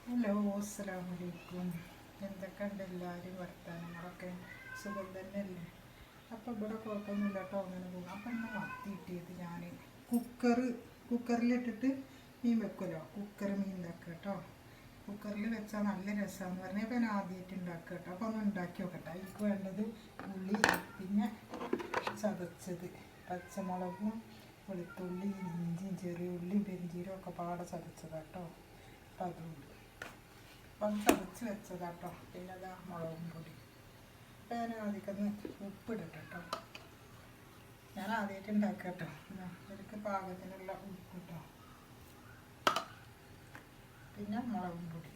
Hello, അസ്സലാമു അലൈക്കും. എന്തൊക്കെയുണ്ട് എല്ലാവരും വർത്തമാനങ്ങളൊക്കെ? സുഖം തന്നെയല്ലേ? അപ്പോൾ ഇവിടെ കുഴപ്പമൊന്നുമില്ല കേട്ടോ, അങ്ങനെ പോകും. അപ്പം ഇന്ന് മത്തി കിട്ടിയത് ഞാൻ കുക്കറിലിട്ടിട്ട് മീൻ വെക്കുമല്ലോ, മീൻ ഉണ്ടാക്കുക കേട്ടോ. കുക്കറിൽ വെച്ചാൽ നല്ല രസമാണെന്ന് പറഞ്ഞാൽ ഞാൻ ആദ്യമായിട്ട് ഉണ്ടാക്കുക കേട്ടോ. അപ്പോൾ ഒന്ന് ഉണ്ടാക്കി നോക്കട്ടെ. അതിലേക്ക് വേണ്ടത് ഉള്ളി, പിന്നെ ചതച്ചത് പച്ചമുളകും വെളുത്തുള്ളി ഇഞ്ചിയും ചെറിയ ഉള്ളിയും പെരിഞ്ചീരവും ഒക്കെ പാടെ ചതച്ചതാട്ടോ. അപ്പം അതുണ്ട്, അപ്പം ചതച്ച് വെച്ചതാട്ടോ. പിന്നെ അതാ മുളകും പൊടി. അപ്പം ഞാൻ ആദ്യമൊന്ന് ഉപ്പിടട്ടെ കേട്ടോ. ഞാൻ ആദ്യമായിട്ട് ഉണ്ടാക്കുക കേട്ടോ. എനിക്ക് പാകത്തിനുള്ള ഉപ്പ് കേട്ടോ. പിന്നെ മുളകും പൊടി.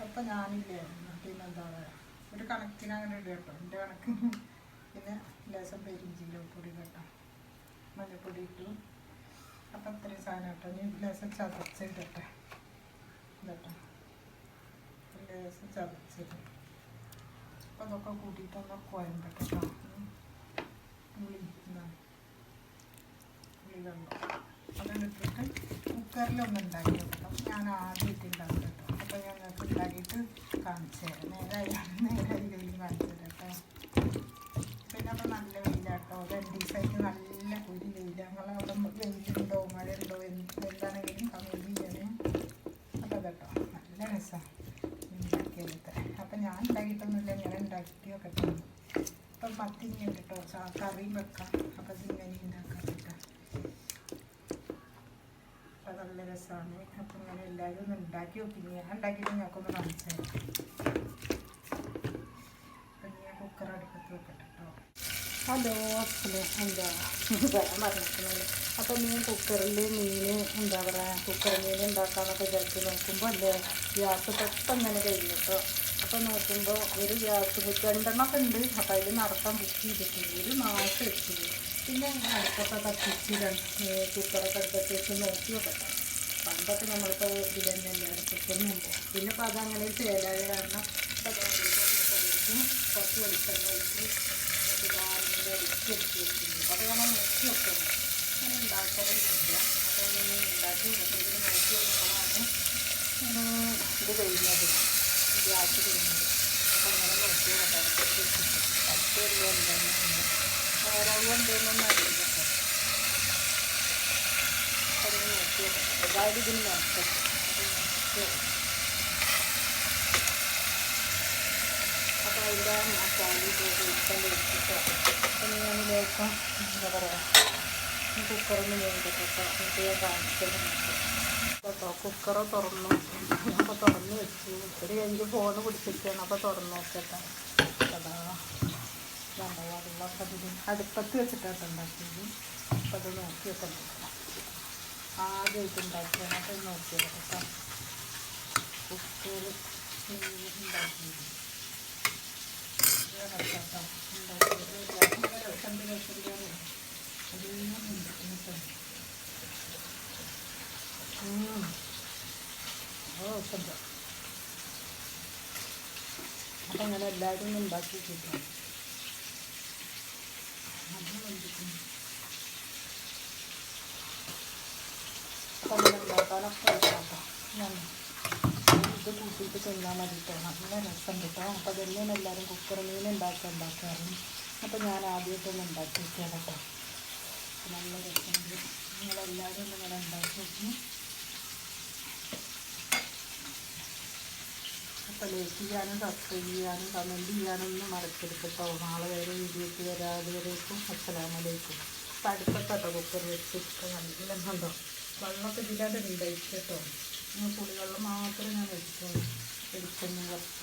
അപ്പം ഞാനില്ലേ പിന്നെ എന്താ പറയുക, ഒരു കണക്കിന് അങ്ങനെ ഇടുക കേട്ടോ, എൻ്റെ കണക്കിന്. പിന്നെ ലേശം പെരിഞ്ചീരക പൊടി കേട്ടോ, മഞ്ഞൾപ്പൊടി ഇട്ടു. അപ്പം അത്രയും സാധനം കേട്ടോ. ഇനി ലേശം ചതച്ചിടട്ടെ ഇതട്ടോ, ലേശം ചതച്ചിട്ട് അപ്പം അതൊക്കെ കൂട്ടിയിട്ടൊന്ന് കുഴമ്പട്ടെ കേട്ടോ. പുളി വെള്ളം അതിലിട്ടിട്ട് കുക്കറിലൊന്ന് ഉണ്ടാക്കി വെക്കണം. ഞാൻ ആദ്യമായിട്ട് ഉണ്ടാക്കി കേട്ടോ. അപ്പോൾ ഞങ്ങൾക്ക് ഉണ്ടാക്കിയിട്ട് കാണിച്ചു തരാം. നേരായി കയ്യിൽ കാണിച്ചു തരാം കേട്ടോ. പിന്നെ അപ്പോൾ നല്ല വെയിലാട്ടോ. 2 ദിവസമായിട്ട് നല്ല ഒരു വെയിൽ. ഞങ്ങളവിടെ വെയിലുണ്ടോ മഴയുണ്ടോ എന്താണെങ്കിലും കമ്മി ചെയ്യണേ. അപ്പോൾ കേട്ടോ നല്ല രസമാണ് ഉണ്ടാക്കിയെടുത്ത്. അപ്പം ഞാൻ ഉണ്ടാക്കിയിട്ടൊന്നുമില്ല, ഇങ്ങനെ ഉണ്ടാക്കിയിട്ട് കേട്ടോ. അപ്പം മത്തിങ്ങ കേട്ടോ, കറിയും വെക്കാം. അപ്പം ഇതിങ്ങനെ ഉണ്ടാക്കാം കേട്ടോ. അപ്പം നല്ല രസമാണ്. അപ്പം ഇങ്ങനെ എല്ലാവരും ഒന്ന് ഉണ്ടാക്കി നോക്കി. ഞാൻ ഉണ്ടാക്കിയിട്ട് ഞങ്ങൾക്കൊന്ന് കാണിച്ചു തരാം. അപ്പം ഞാൻ കുക്കർ അടുപ്പത്ത് വെക്കട്ടെ കേട്ടോ. ഹലോ, എന്താ വരാൻ പറഞ്ഞിരിക്കുന്നത്. അപ്പം ഞാൻ കുക്കറിൽ മീൻ എന്താ പറയുക, കുക്കർ മീൻ ഉണ്ടാക്കാമെന്നൊക്കെ വിചാരിച്ച് നോക്കുമ്പോൾ അല്ലേ ഗ്യാസ് പെട്ടെന്ന് കഴിഞ്ഞു കേട്ടോ. അപ്പം നോക്കുമ്പോൾ ഒരു ഗ്യാസ് 2 ഉണ്ട്. അപ്പം അതിൽ നടത്താൻ ബുക്ക് ചെയ്തിട്ടുണ്ട്. ഒരു മാസം എത്തി. പിന്നെ അടുപ്പൊക്കെ കത്തിച്ച് കുക്കറൊക്കെ അടുപ്പത്ത് വെച്ച് നോക്കി നോക്കട്ടെ. പണ്ടൊക്കെ നമ്മളിപ്പോൾ ഇതിൽ തന്നെയല്ലേ അടുപ്പത്തൊന്നുമില്ല. പിന്നെ അപ്പോൾ അതങ്ങനെ ചേലായ കാരണം കുറച്ച് വെളിച്ചെണ്ണ ഒഴിച്ച് അടിച്ചെടുത്ത് വെച്ചിട്ടുണ്ട്. അപ്പോൾ ഞാൻ നോക്കി വെക്കണം. അങ്ങനെ ഉണ്ടാക്കാറില്ല. അപ്പോൾ ഞാൻ ഉണ്ടാക്കി ഇതിൽ നോക്കി വെക്കുമ്പോഴാണ് ഇത് കഴിഞ്ഞത്, ഗ്യാസ് കഴിഞ്ഞത്. അപ്പോൾ അങ്ങനെ നോക്കി അടുപ്പത്ത് വെച്ചിട്ട് പറ്റില്ല എന്താണെന്നുണ്ട് നേരാവും എന്തെന്നൊന്നും അറിയില്ല കേട്ടോ. അപ്പോൾ ഞാൻ നോക്കി വെക്കട്ടെ. ഏതായാലും ഇതിന് നോക്കട്ടെ. അപ്പോൾ നോക്കി അപ്പോൾ അതിൻ്റെ മസാല ഇപ്പം വെച്ചിട്ടോ. അപ്പം ഞാനിലേക്ക് എന്താ പറയുക, കുക്കറൊന്ന് വേണ്ടിട്ട് കേട്ടോ. എന്നിട്ട് ഞാൻ കാണിച്ചത് കേട്ടോ. കുക്കറ് തുറന്നു. അപ്പോൾ തുറന്ന് വെച്ചു. ഒരു കഴിഞ്ഞ് ഫോണ് പിടിച്ചിരിക്കുകയാണ്. അപ്പോൾ തുറന്ന് നോക്കട്ടെ. അതാ വെള്ളമൊക്കെ അതിൽ അടുപ്പത്ത് വെച്ചിട്ടാണ് ഉണ്ടാക്കിയത്. അപ്പം അത് നോക്കി വെക്കണ്ട, ആദ്യമായിട്ട് ഉണ്ടാക്കിയാണ്. അപ്പം നോക്കിയത് കേട്ടോ. കുക്കർ ഉണ്ടാക്കിയത് അപ്പം അങ്ങനെ എല്ലാവരും ഉണ്ടാക്കി കിട്ടും. അപ്പം അങ്ങനെ ഉണ്ടാക്കാനൊക്കെ കേട്ടോ. ഇത് കൂട്ടിയിട്ട് തിന്നാൽ മതി കേട്ടോ. നല്ല രസം കിട്ടോ. അപ്പോൾ തന്നെയാണ് എല്ലാവരും കുക്കർ മീൻ ഉണ്ടാക്കാറുണ്ട്. അപ്പോൾ ഞാൻ ആദ്യമായിട്ടൊന്ന് ഉണ്ടാക്കി വെക്കാം കേട്ടോ. നല്ല രസമുണ്ട്. നിങ്ങളെല്ലാവരും ഒന്ന് ഇങ്ങനെ ഉണ്ടാക്കി വെക്കും. അപ്പോൾ ലൈക്ക് ചെയ്യാനും സബ്സ്ക്രൈബ് ചെയ്യാനും കമൻറ്റ് ചെയ്യാനൊന്നും മറക്കരുത് കേട്ടോ. നാളെ വേറെ വീഡിയോയ്ക്ക് വരാതിവരേക്കും. അസ്സലാമു അലൈക്കും. അപ്പോൾ അടുപ്പത്തോട്ടോ കുക്കർ വെച്ചിട്ട് നല്ല കണ്ടോ. വെള്ളമൊക്കെ ഇതിലത് ഉണ്ടായിട്ട് കേട്ടോ. പുളിവെള്ളം മാത്രമേ ഞാൻ വെച്ചിട്ടുള്ളൂ. വെളിച്ചെണ്ണ കുറച്ച്